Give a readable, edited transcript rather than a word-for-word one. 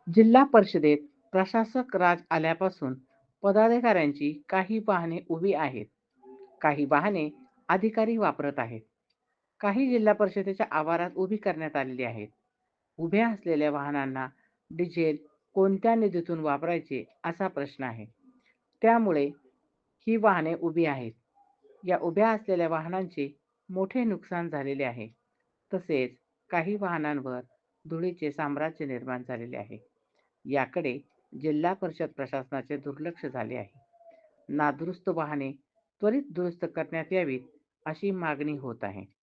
जिल्हा परिषदेत प्रशासक राज आल्यापासून पदाधिकाऱ्यांची काही वाहने उभी आहेत. काही वाहने अधिकारी वापरत आहेत. काही जिल्हा परिषदेच्या आवारात उभी करण्यात आलेली आहेत. उभ्या असलेल्या वाहनांना डिझेल कोणत्या निधीतून वापरायचे असा प्रश्न आहे. त्यामुळे ही वाहने उभी आहेत. या उभ्या असलेल्या वाहनांचे मोठे नुकसान झालेले आहे. तसेच काही वाहनांवर धुळीचे साम्राज्य निर्माण झालेले आहे. याकडे जिल्हा परिषद प्रशासनाचे दुर्लक्ष झाले आहे. नादुरुस्त वाहने त्वरित दुरुस्त करण्यात यावीत अशी मागणी होत आहे.